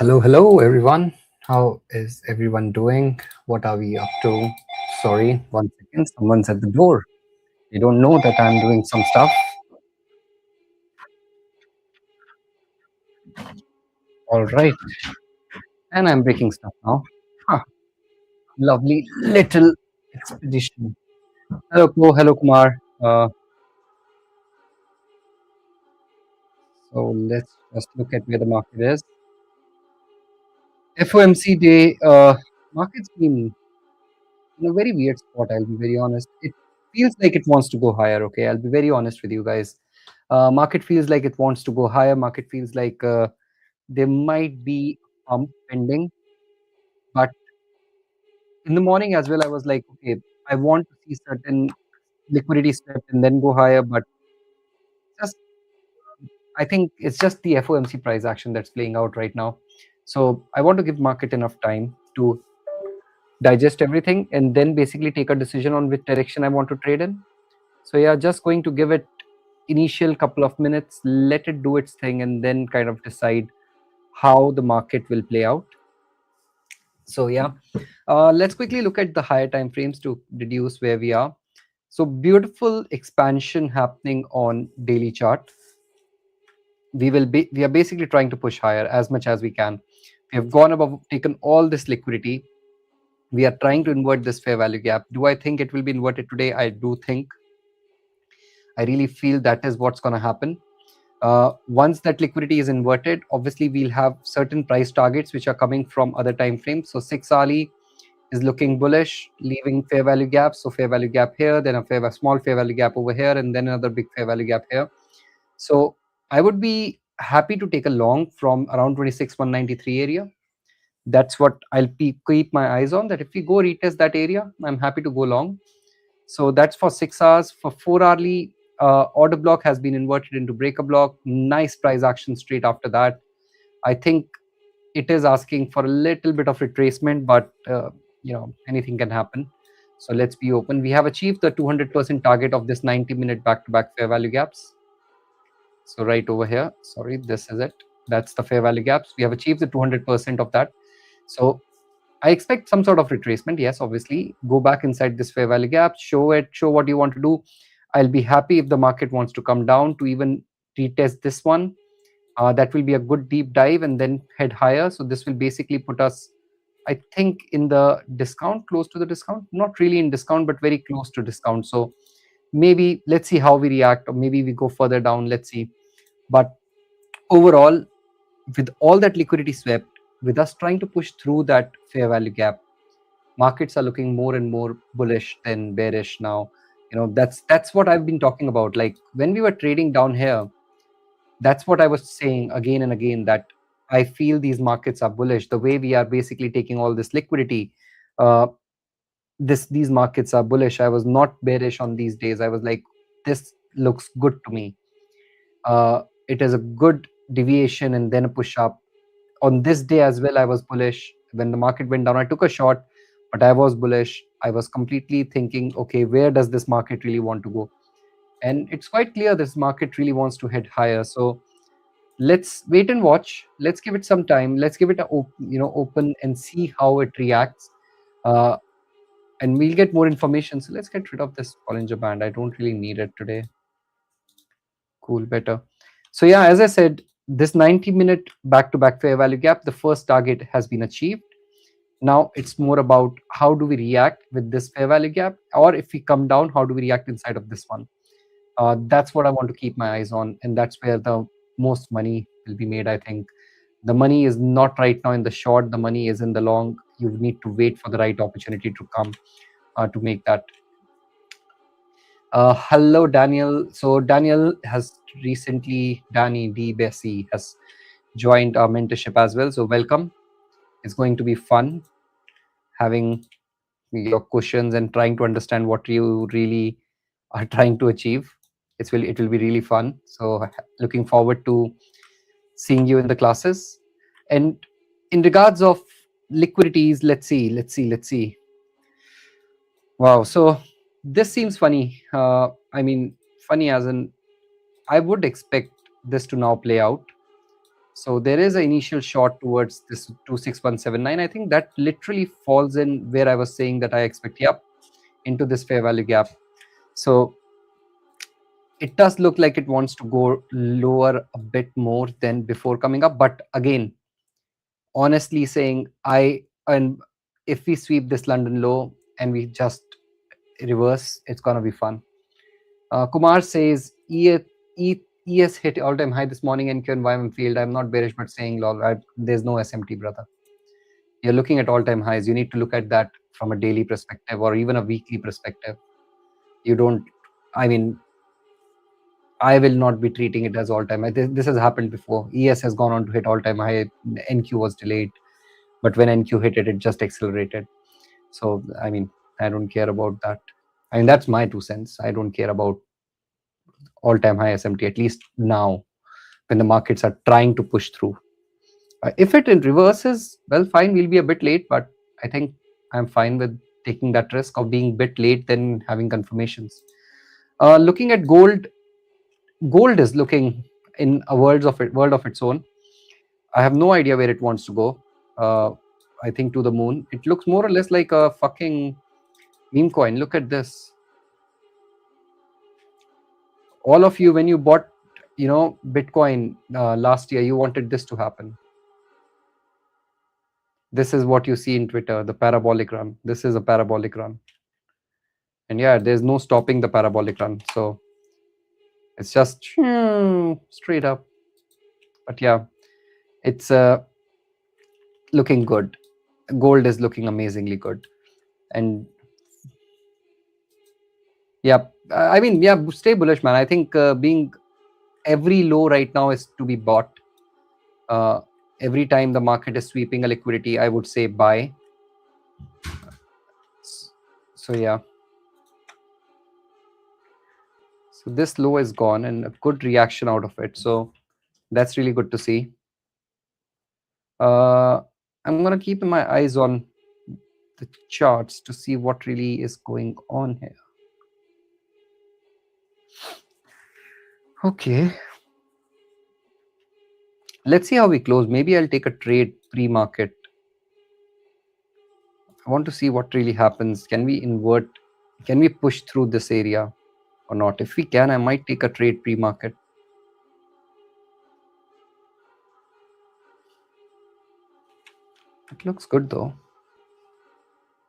Hello everyone. How is everyone doing? What are we up to? Sorry, one second. Someone's at the door. They don't know that I'm doing some stuff. All right. And I'm breaking stuff now. Huh. Lovely little expedition. Hello, hello Kumar. So let's just look at where the market is. FOMC day. Market's been in a very weird spot. I'll be very honest. It feels like it wants to go higher. Okay, I'll be very honest with you guys. Market feels like it wants to go higher. Market feels like there might be a pump pending. But in the morning as well, I was like, okay, I want to see certain liquidity step and then go higher. But just I think it's just the FOMC price action that's playing out right now. So I want to give market enough time to digest everything and then basically take a decision on which direction I want to trade in. So yeah, just going to give it initial couple of minutes, let it do its thing, and then kind of decide how the market will play out. So yeah, let's quickly look at the higher time frames to deduce where we are. So beautiful expansion happening on daily chart. We are basically trying to push higher as much as we can. We have gone above, taken all this liquidity. We are trying to invert this fair value gap. Do I think it will be inverted today? I do think. I really feel that is what's going to happen. Once that liquidity is inverted, obviously we'll have certain price targets which are coming from other time frames. So 6 hourly is looking bullish, leaving fair value gap. So fair value gap here, then a small fair value gap over here, and then another big fair value gap here. So I would be happy to take a long from around 26,193 area. That's what I'll keep my eyes on, that if we go retest that area, I'm happy to go long. So that's for 6 hours. For 4 hourly, order block has been inverted into breaker block. Nice price action straight after that. I think it is asking for a little bit of retracement, but anything can happen. So let's be open. We have achieved the 200% target of this 90-minute back-to-back fair value gaps. So right over here, sorry, this is it. That's the fair value gaps. We have achieved the 200% of that. So I expect some sort of retracement. Yes, obviously, go back inside this fair value gap, show what you want to do. I'll be happy if the market wants to come down to even retest this one. That will be a good deep dive and then head higher. So this will basically put us, I think, in the discount, close to the discount, not really in discount, but very close to discount. So maybe let's see how we react, or maybe we go further down. Let's see. But overall, with all that liquidity swept, with us trying to push through that fair value gap, markets are looking more and more bullish than bearish now. That's what I've been talking about. Like when we were trading down here, that's what I was saying again and again, that I feel these markets are bullish. The way we are basically taking all this liquidity, these markets are bullish. I was not bearish on these days. I was like, this looks good to me. It is a good deviation and then a push up. On this day as well, I was bullish. When the market went down, I took a short, but I was bullish. I was completely thinking, okay, where does this market really want to go? And it's quite clear this market really wants to head higher. So let's wait and watch. Let's give it some time. Let's give it a open and see how it reacts. And we'll get more information. So let's get rid of this Bollinger Band. I don't really need it today. Cool, better. So yeah, as I said, this 90-minute back-to-back fair value gap, the first target has been achieved. Now it's more about how do we react with this fair value gap, or if we come down, how do we react inside of this one? That's what I want to keep my eyes on, and that's where the most money will be made. I think the money is not right now in the short, the money is in the long. You need to wait for the right opportunity to come to make that. Hello, Daniel. So Daniel has recently, Danny D. Bessie has joined our mentorship as well. So welcome. It's going to be fun having your questions and trying to understand what you really are trying to achieve. It will be really fun. So looking forward to seeing you in the classes. And in regards of liquidities, let's see. Wow. So this seems funny. I mean, funny as in I would expect this to now play out. So there is an initial short towards this 26179. I think that literally falls in where I was saying that I expect, yep, into this fair value gap. So it does look like it wants to go lower a bit more than before coming up. But again, honestly saying, and if we sweep this London low and we just reverse, it's going to be fun. Kumar says, ES hit all-time high this morning, NQ environment field. I'm not bearish, but saying, lol, there's no SMT, brother. You're looking at all-time highs. You need to look at that from a daily perspective or even a weekly perspective. You don't, I mean, I will not be treating it as all-time high. This has happened before. ES has gone on to hit all-time high. NQ was delayed. But when NQ hit it, it just accelerated. So, I mean, I don't care about that. I mean, that's my 2 cents. I don't care about all-time high SMT, at least now, when the markets are trying to push through. If it reverses, well, fine, we'll be a bit late, but I think I'm fine with taking that risk of being a bit late than having confirmations. Looking at gold, gold is looking in a world of its own. I have no idea where it wants to go. I think to the moon. It looks more or less like a fucking meme coin. Look at this. All of you, when you bought, Bitcoin last year, you wanted this to happen. This is what you see in Twitter, the parabolic run. This is a parabolic run. And yeah, there's no stopping the parabolic run. So it's just straight up. But yeah, it's looking good. Gold is looking amazingly good. And yeah, I mean, yeah, stay bullish, man. I think being every low right now is to be bought. Every time the market is sweeping a liquidity, I would say buy. So yeah. So this low is gone and a good reaction out of it. So that's really good to see. I'm going to keep my eyes on the charts to see what really is going on here. Okay. Let's see how we close. Maybe I'll take a trade pre-market. I want to see what really happens. Can we invert? Can we push through this area or not? If we can, I might take a trade pre-market. It looks good though.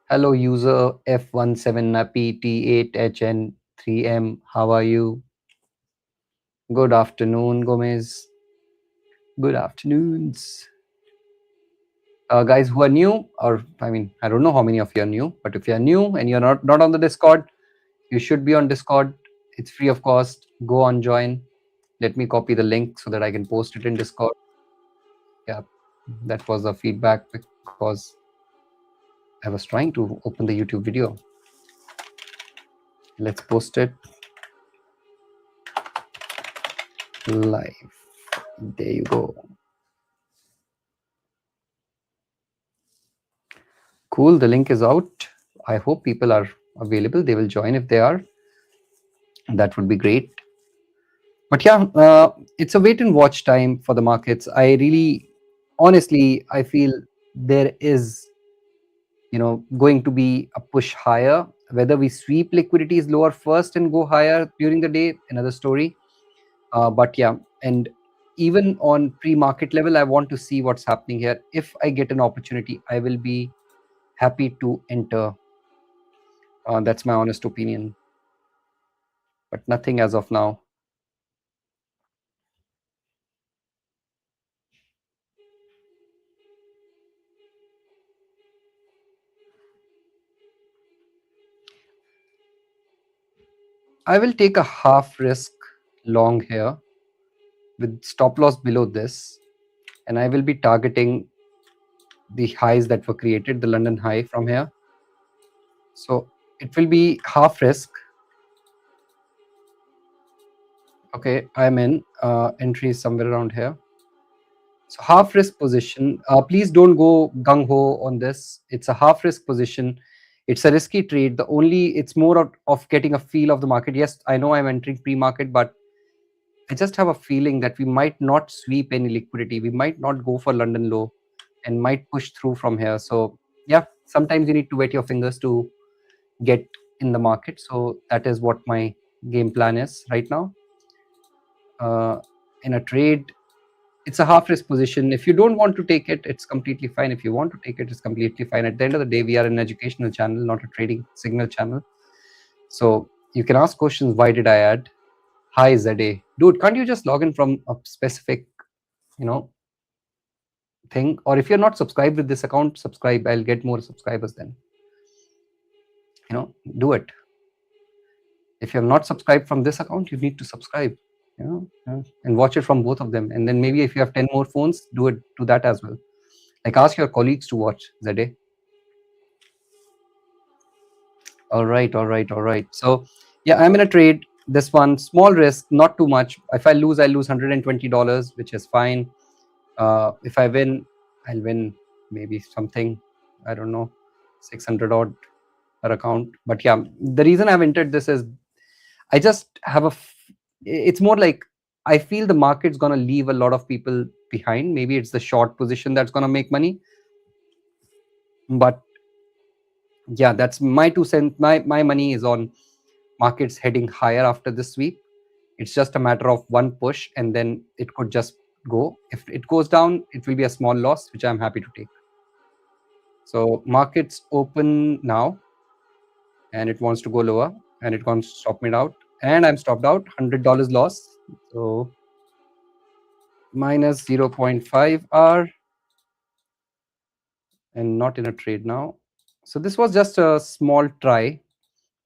Hello user F17NAPT8HN3M. How are you? Good afternoon, Gomez. Good afternoons. Guys who are new, or I mean, I don't know how many of you are new, but if you're new and you're not on the Discord, you should be on Discord. It's free of cost. Go on, join. Let me copy the link so that I can post it in Discord. Yeah, that was the feedback because I was trying to open the YouTube video. Let's post it live. There you go. Cool, the link is out. I hope people are available. They will join if they are. That would be great. But yeah, it's a wait and watch time for the markets. I really, honestly, I feel there is, going to be a push higher. Whether we sweep liquidities lower first and go higher during the day, another story. But yeah, and even on pre-market level, I want to see what's happening here. If I get an opportunity, I will be happy to enter. That's my honest opinion. But nothing as of now. I will take a half risk long here with stop loss below this, and I will be targeting the highs that were created, the London high from here. So it will be half risk. Okay, I'm in. Entry is somewhere around here. So half risk position. Please don't go gung ho on this. It's a half risk position. It's a risky trade. It's more of getting a feel of the market. Yes, I know I'm entering pre-market, but I just have a feeling that we might not sweep any liquidity. We might not go for London low and might push through from here. So yeah, sometimes you need to wet your fingers to get in the market. So that is what my game plan is right now. In a trade, it's a half risk position. If you don't want to take it, it's completely fine. If you want to take it, it's completely fine. At the end of the day, we are an educational channel, not a trading signal channel. So you can ask questions. Why did I add? Hi ZA, dude, can't you just log in from a specific, thing? Or if you're not subscribed with this account, subscribe. I'll get more subscribers then. Do it. If you're not subscribed from this account, you need to subscribe, and watch it from both of them. And then maybe if you have 10 more phones, do it to that as well. Like ask your colleagues to watch ZA. All right. So yeah, I'm in a trade. This one, small risk, not too much. If I lose, I lose $120, which is fine. If I win, I'll win maybe something, I don't know, 600 odd per account. But yeah, the reason I've entered this is I just have it's more like I feel the market's going to leave a lot of people behind. Maybe it's the short position that's going to make money. But yeah, that's my 2 cents. My money is on markets heading higher after this sweep. It's just a matter of one push, and then it could just go. If it goes down, it will be a small loss, which I'm happy to take. So markets open now, and it wants to go lower, and it wants to stop me out, and I'm stopped out. $100 loss. So minus 0.5 R, and not in a trade now. So this was just a small try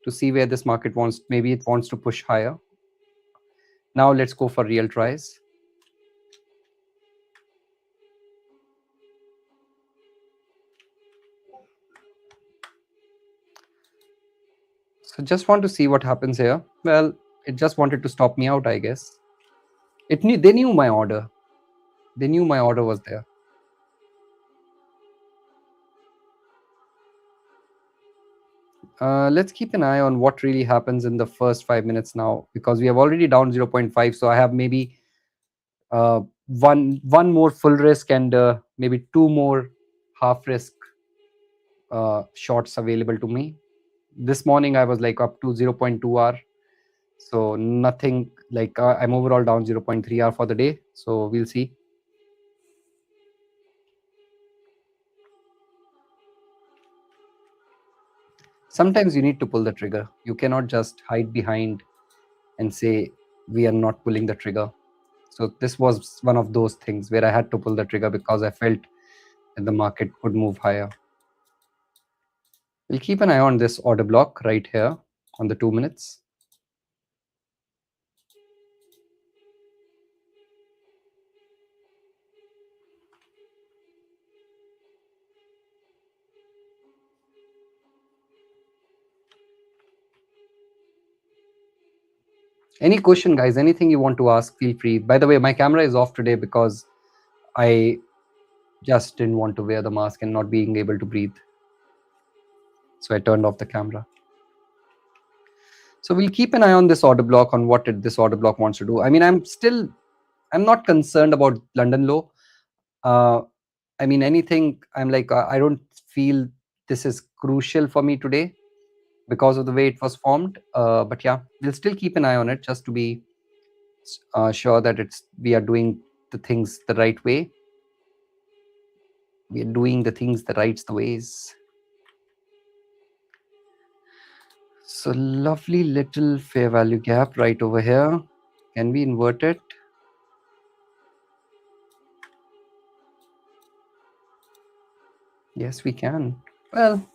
to see where this market wants. Maybe it wants to push higher. Now let's go for real tries. So just want to see what happens here. Well, it just wanted to stop me out, I guess. They knew my order. They knew my order was there. Let's keep an eye on what really happens in the first 5 minutes now, because we have already down 0.5. So I have maybe one more full risk and maybe 2 more half risk shorts available to me. This morning I was like up to 0.2 R. So nothing, like I'm overall down 0.3 R for the day. So we'll see. Sometimes you need to pull the trigger. You cannot just hide behind and say we are not pulling the trigger. So this was one of those things where I had to pull the trigger because I felt that the market could move higher. We'll keep an eye on this order block right here on the 2 minutes. Any question, guys? Anything you want to ask, feel free. By the way, my camera is off today because I just didn't want to wear the mask and not being able to breathe. So I turned off the camera. So we'll keep an eye on this order block, on what this order block wants to do. I mean, I'm not concerned about London low. I mean, anything, I'm like, I don't feel this is crucial for me today because of the way it was formed. But yeah, we'll still keep an eye on it just to be sure that we are doing the things the right way. We are doing the things the ways. So lovely little fair value gap right over here. Can we invert it? Yes, we can. Well,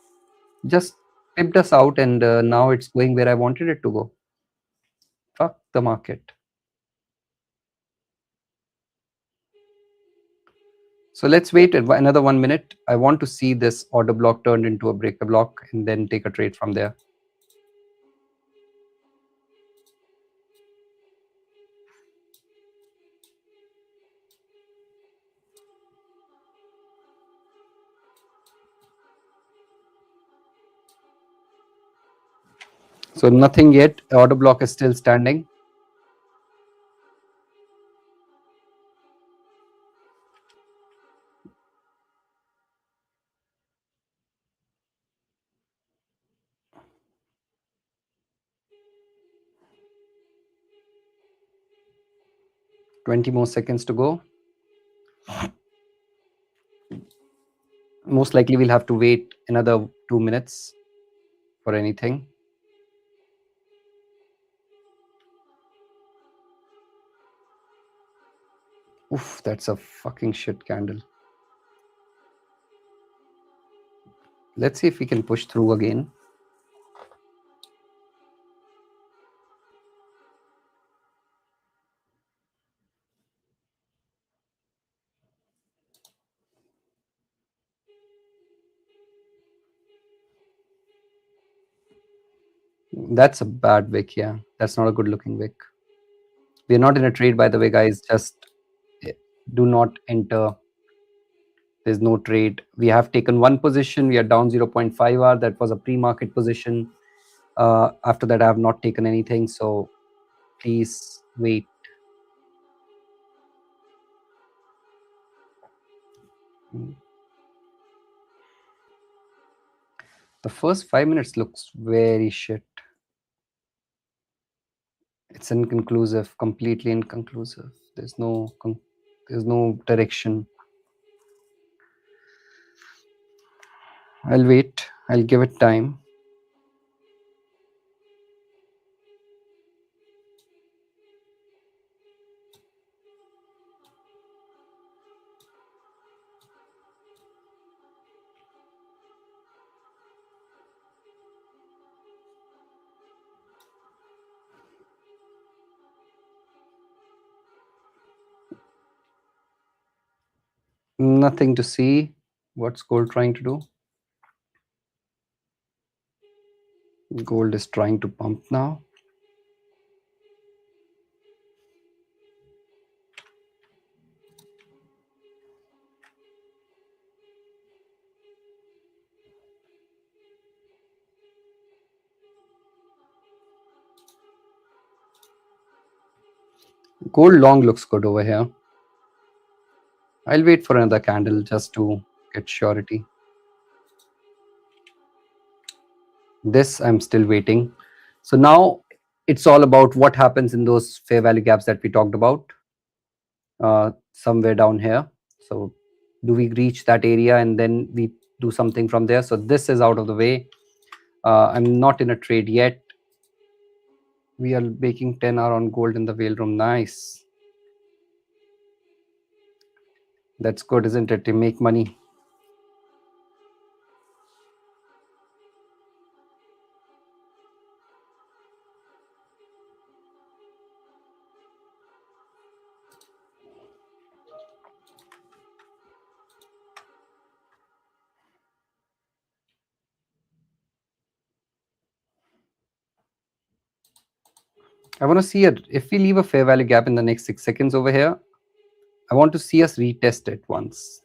just pipped us out, and now it's going where I wanted it to go. Fuck the market. So let's wait another 1 minute. I want to see this order block turned into a breaker block and then take a trade from there. So nothing yet. Order block is still standing. 20 more seconds to go. Most likely we'll have to wait another 2 minutes for anything. Oof, that's a fucking shit candle. Let's see if we can push through again. That's a bad wick, yeah. That's not a good looking wick. We're not in a trade, by the way, guys. Just do not enter. There's no trade. We have taken one position. We are down 0.5 hour. That was a pre-market position. After that, I have not taken anything. So please wait. The first 5 minutes looks very shit. It's inconclusive, completely inconclusive. There's no direction. I'll wait. I'll give it time. Nothing to see. What's gold trying to do? Gold is trying to pump now. Gold long looks good over here. I'll wait for another candle just to get surety. This I'm still waiting. So now it's all about what happens in those fair value gaps that we talked about somewhere down here. So do we reach that area and then we do something from there? So this is out of the way. I'm not in a trade yet. We are making 10 hour on gold in the whale room. Nice. That's good, isn't it? To make money. I want to see it. If we leave a fair value gap in the next 6 seconds over here, I want to see us retest it once.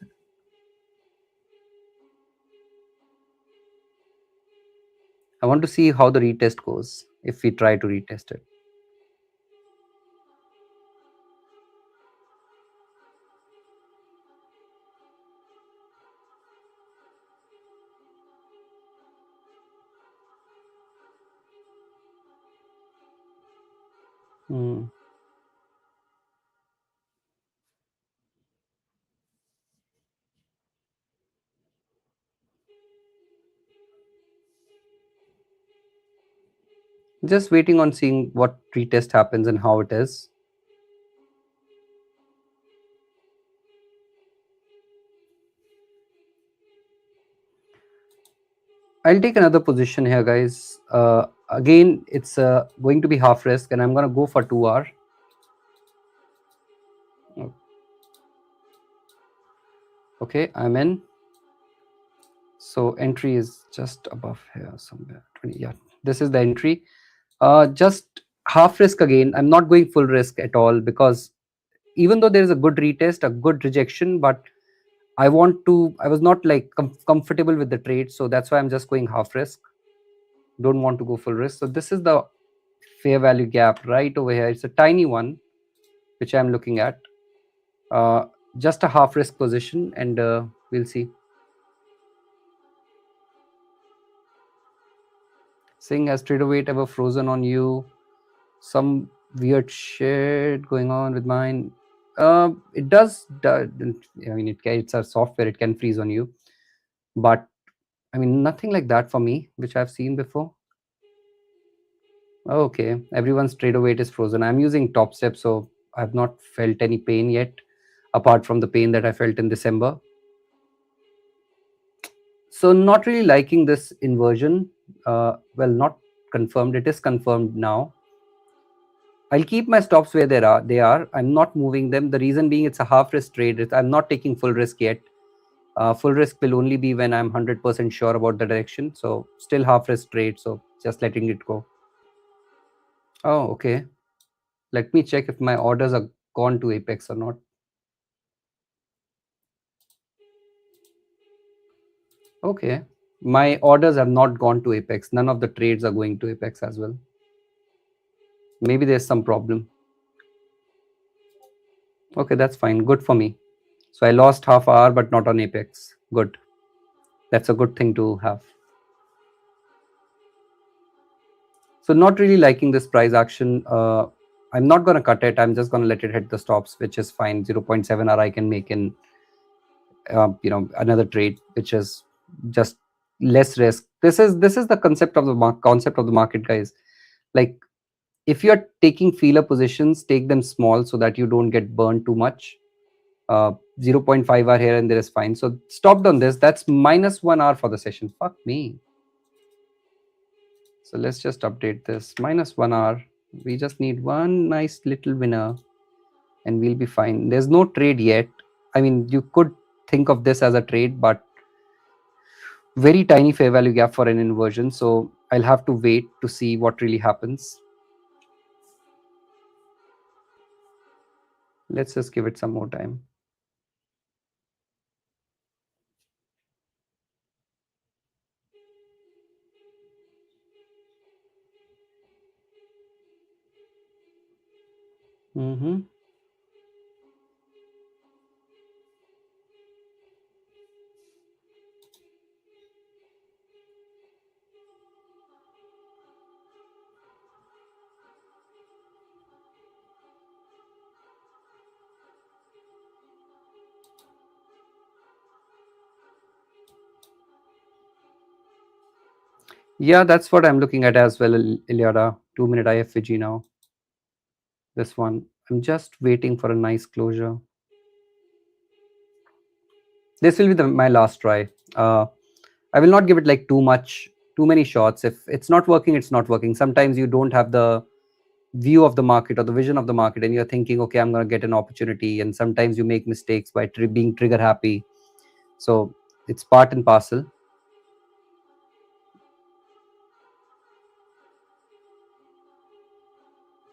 I want to see how the retest goes if we try to retest it. Just waiting on seeing what retest happens and how it is. I'll take another position here, guys. Again, it's going to be half risk, and I'm going to go for 2 hour. Okay, I'm in. So entry is just above here somewhere. 20. Yeah, this is the entry. Just half risk again. I'm not going full risk at all because even though there is a good retest, a good rejection, but I was not like comfortable with the trade. So that's why I'm just going half risk. Don't want to go full risk. So this is the fair value gap right over here. It's a tiny one, which I'm looking at. Just a half risk position, and we'll see. Singh, has trader weight ever frozen on you? Some weird shit going on with mine. It does. I mean, it's a software. It can freeze on you, but I mean, nothing like that for me, which I've seen before. Okay, everyone's trader weight is frozen. I'm using Top Step, so I've not felt any pain yet, apart from the pain that I felt in December. So not really liking this inversion. Well, not confirmed. It is confirmed now. I'll keep my stops where they are. I'm not moving them. The reason being it's a half risk trade. I'm not taking full risk yet. Full risk will only be when I'm 100% sure about the direction. So still half risk trade. So just letting it go. Oh, okay. Let me check if my orders are gone to Apex or not. Okay. My orders have not gone to Apex. None of the trades are going to Apex as well. Maybe there's some problem. Okay, that's fine. Good for me. So I lost half hour, but not on Apex. Good. That's a good thing to have. So not really liking this price action. I'm not going to cut it. I'm just going to let it hit the stops, which is fine. 0.7 hour I can make in, another trade, which is just less risk. This is the concept of the market, guys. Like, if you're taking feeler positions, take them small so that you don't get burned too much. 0.5 hour here and there is fine. So stopped on this. That's -1 hour for the session. Fuck me. So let's just update this. -1 hour. We just need one nice little winner and we'll be fine. There's no trade yet. I mean, you could think of this as a trade, but very tiny fair value gap for an inversion. So I'll have to wait to see what really happens. Let's just give it some more time. Yeah, that's what I'm looking at as well, Iliada. 2-minute IFVG now. This one. I'm just waiting for a nice closure. This will be my last try. I will not give it like too many shots. If it's not working, it's not working. Sometimes you don't have the view of the market or the vision of the market and you're thinking, okay, I'm going to get an opportunity. And sometimes you make mistakes by being trigger happy. So it's part and parcel.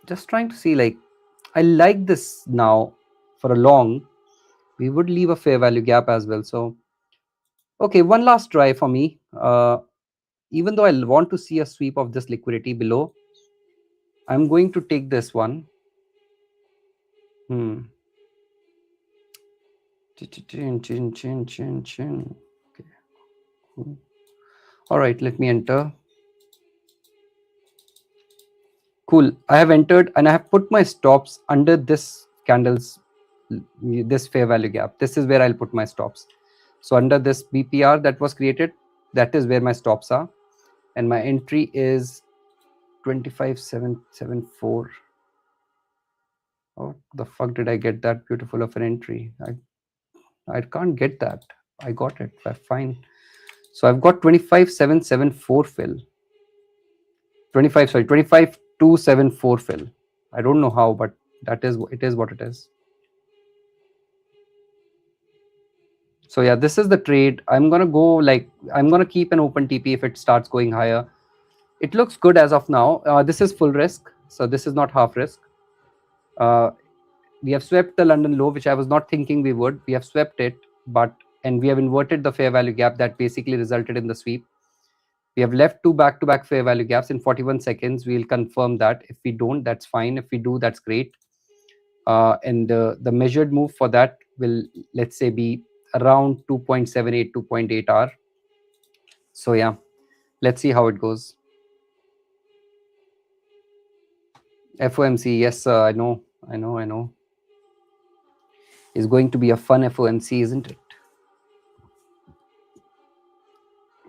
Just trying to see, like, I like this now for a long. We would leave a fair value gap as well. So, okay, one last try for me. Even though I want to see a sweep of this liquidity below, I'm going to take this one. Okay. All right, let me enter. Cool. I have entered and I have put my stops under this candle's, this fair value gap. This is where I'll put my stops. So under this BPR that was created, that is where my stops are. And my entry is 25,774. Oh, the fuck did I get that beautiful of an entry? I can't get that. I got it. Fine. So I've got 25,774 fill. 25,274 fill. I don't know how, but it is what it is. So yeah, this is the trade. I'm gonna go, like, I'm gonna keep an open TP if it starts going higher. It looks good as of now. This is full risk, so this is not half risk. We have swept the London low, which I was not thinking we would. We have swept it, and we have inverted the fair value gap that basically resulted in the sweep. We have left two back-to-back fair value gaps in 41 seconds. We'll confirm that. If we don't, that's fine. If we do, that's great. And the measured move for that will, let's say, be around 2.78, 2.8 hour. So yeah, let's see how it goes. FOMC, yes, I know. is going to be a fun FOMC, isn't it?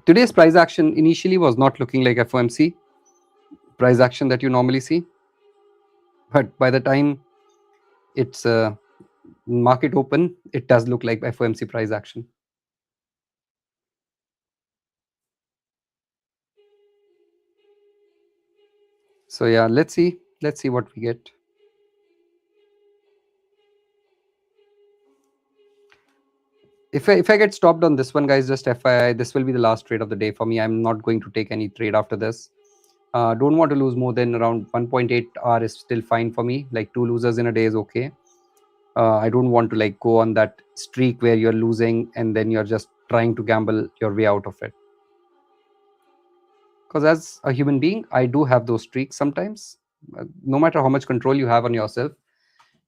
Today's price action initially was not looking like FOMC price action that you normally see, but by the time it's market open, it does look like FOMC price action. So yeah, let's see what we get. If I get stopped on this one, guys, just FYI, this will be the last trade of the day for me. I'm not going to take any trade after this. Don't want to lose more than around 1.8 hour is still fine for me. Like 2 losers in a day is okay. I don't want to like go on that streak where you're losing and then you're just trying to gamble your way out of it. Because as a human being, I do have those streaks sometimes. No matter how much control you have on yourself,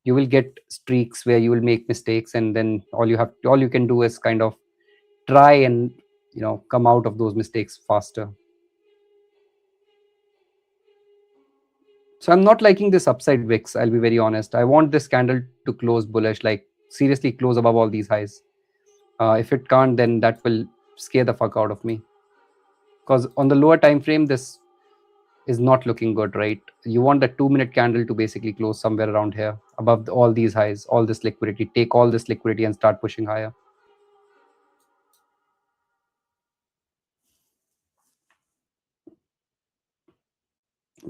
you will get streaks where you will make mistakes, and then all you can do is kind of try and come out of those mistakes faster. So I'm not liking this upside VIX, I'll be very honest. I want this candle to close bullish, like seriously close above all these highs. If it can't, then that will scare the fuck out of me. Because on the lower time frame, this is not looking good, right? You want the 2-minute candle to basically close somewhere around here, above all these highs, all this liquidity. Take all this liquidity and start pushing higher.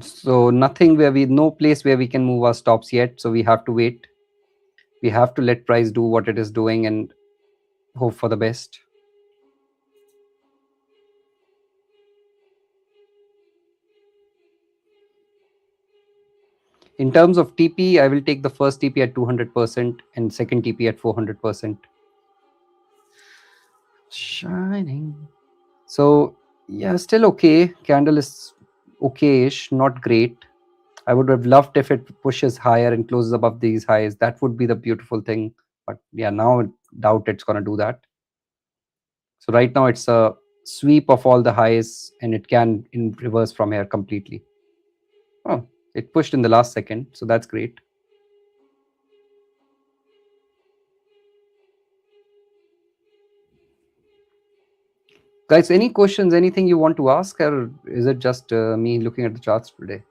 So no place where we can move our stops yet. So we have to wait. We have to let price do what it is doing and hope for the best. In terms of TP, I will take the first TP at 200% and second TP at 400%. Shining. So yeah, still okay. Candle is okay-ish, not great. I would have loved if it pushes higher and closes above these highs. That would be the beautiful thing. But yeah, now I doubt it's going to do that. So right now it's a sweep of all the highs, and it can in reverse from here completely. Oh, it pushed in the last second, so that's great. Guys, any questions, anything you want to ask, or is it just me looking at the charts today?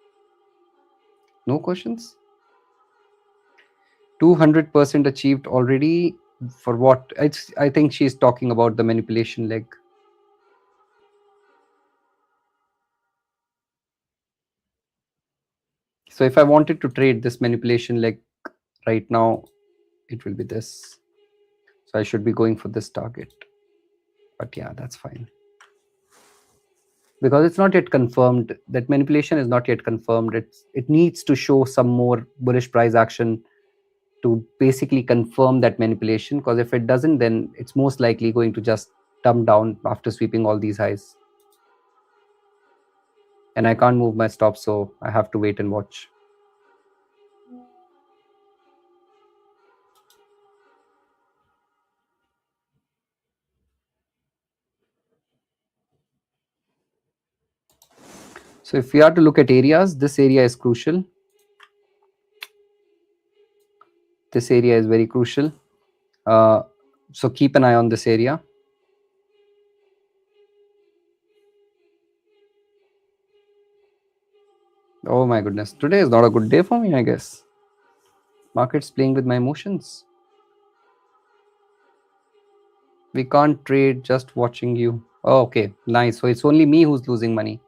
No questions? 200% achieved already. For what? I think she's talking about the manipulation leg. So if I wanted to trade this manipulation leg right now, it will be this. So I should be going for this target. But yeah, that's fine. Because it's not yet confirmed. That manipulation is not yet confirmed. It needs to show some more bullish price action to basically confirm that manipulation. Because if it doesn't, then it's most likely going to just dump down after sweeping all these highs. And I can't move my stop, so I have to wait and watch. So if we are to look at areas, this area is crucial. This area is very crucial. So keep an eye on this area. Oh my goodness. Today is not a good day for me, I guess. Market's playing with my emotions. We can't trade just watching you. Oh, okay. Nice. So it's only me who's losing money.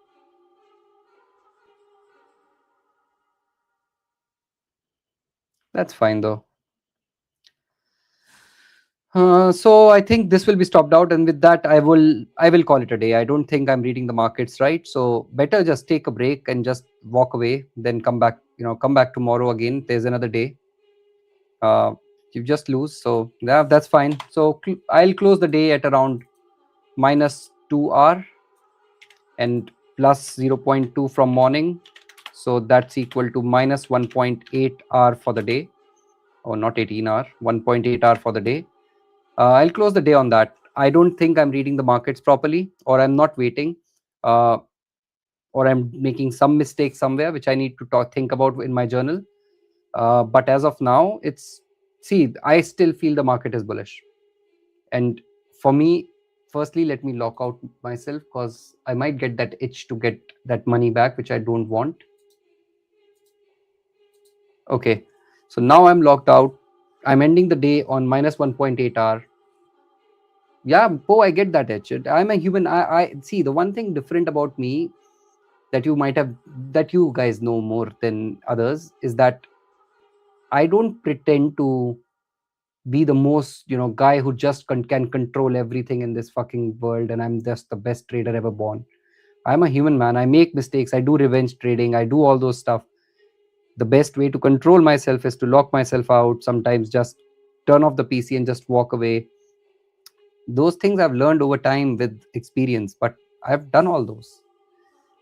That's fine though. So I think this will be stopped out, and with that I will call it a day. I don't think I'm reading the markets right, so better just take a break and just walk away, then come back. Come back tomorrow again. There's another day. You just lose, so yeah, that's fine. So I'll close the day at around -2 hour and plus 0.2 from morning, so that's equal to -1.8 hour for the day, or not 18 hour, 1.8 hour for the day. I'll close the day on that. I don't think I'm reading the markets properly, or I'm not waiting, or I'm making some mistake somewhere which I need to think about in my journal. But as of now, it's See, I still feel the market is bullish. And for me, firstly, let me lock out myself because I might get that itch to get that money back, which I don't want. Okay, so now I'm locked out. I'm ending the day on minus 1.8 hour. Yeah, I get that itch. I'm a human. I see the one thing different about me that you might have, that you guys know more than others, is that I don't pretend to be the most, guy who just can control everything in this fucking world and I'm just the best trader ever born. I'm a human, man. I make mistakes. I do revenge trading. I do all those stuff. The best way to control myself is to lock myself out, sometimes just turn off the PC and just walk away. Those things I've learned over time with experience, but I've done all those.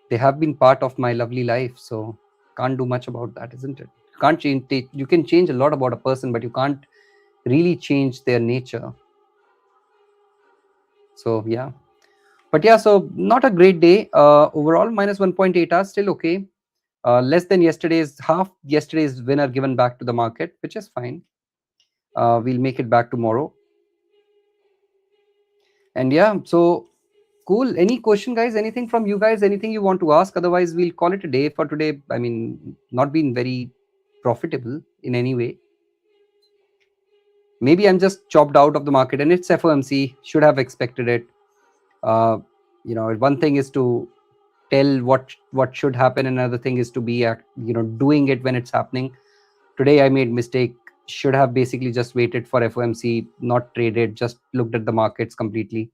They have been part of my lovely life, so can't do much about that, isn't it? You can't change. You can change a lot about a person, but you can't really change their nature. So yeah, but yeah, so not a great day overall. Minus 1.8 hours, still okay. Less than half yesterday's winner given back to the market, which is fine. We'll make it back tomorrow. And yeah, so cool. Any question, guys? Anything from you guys? Anything you want to ask? Otherwise, we'll call it a day for today. I mean, not been very profitable in any way. Maybe I'm just chopped out of the market, and it's FOMC. Should have expected it. One thing is to tell what should happen, and another thing is to be doing it when it's happening. Today I made mistake. Should have basically just waited for FOMC, not traded, just looked at the markets completely.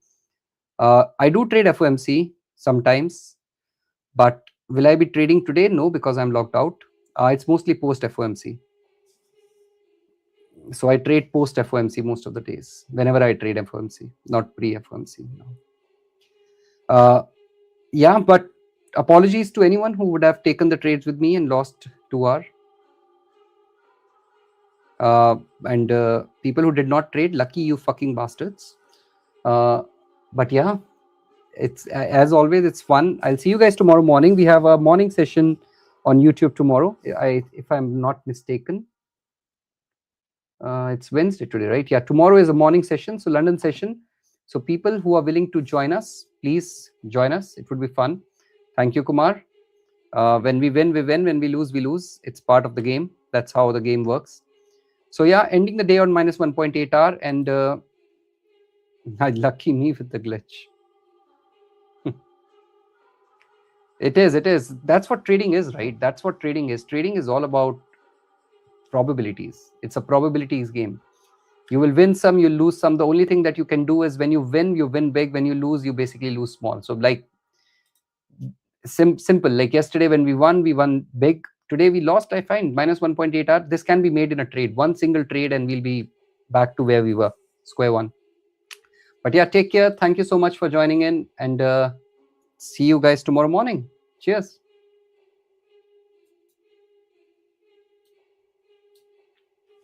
I do trade FOMC sometimes, but will I be trading today? No, because I'm locked out. It's mostly post FOMC. So I trade post FOMC most of the days, whenever I trade FOMC, not pre FOMC. No. Yeah, but apologies to anyone who would have taken the trades with me and lost 2 hours. And people who did not trade, lucky you fucking bastards. But yeah, it's as always, it's fun. I'll see you guys tomorrow morning. We have a morning session on YouTube tomorrow, if I'm not mistaken. It's Wednesday today, right? Yeah, tomorrow is a morning session, so London session. So people who are willing to join us, please join us. It would be fun. Thank you, Kumar. When we win, we win. When we lose, we lose. It's part of the game. That's how the game works. So yeah, ending the day on minus 1.8 hour, and lucky me with the glitch. It is. That's what trading is, right? That's what trading is. Trading is all about probabilities. It's a probabilities game. You will win some, you'll lose some. The only thing that you can do is when you win big. When you lose, you basically lose small. So like simple. Like yesterday when we won big. Today we lost. I find minus 1.8 hour. This can be made in a trade, one single trade, and we'll be back to where we were, square one. But yeah, take care. Thank you so much for joining in, and see you guys tomorrow morning. Cheers.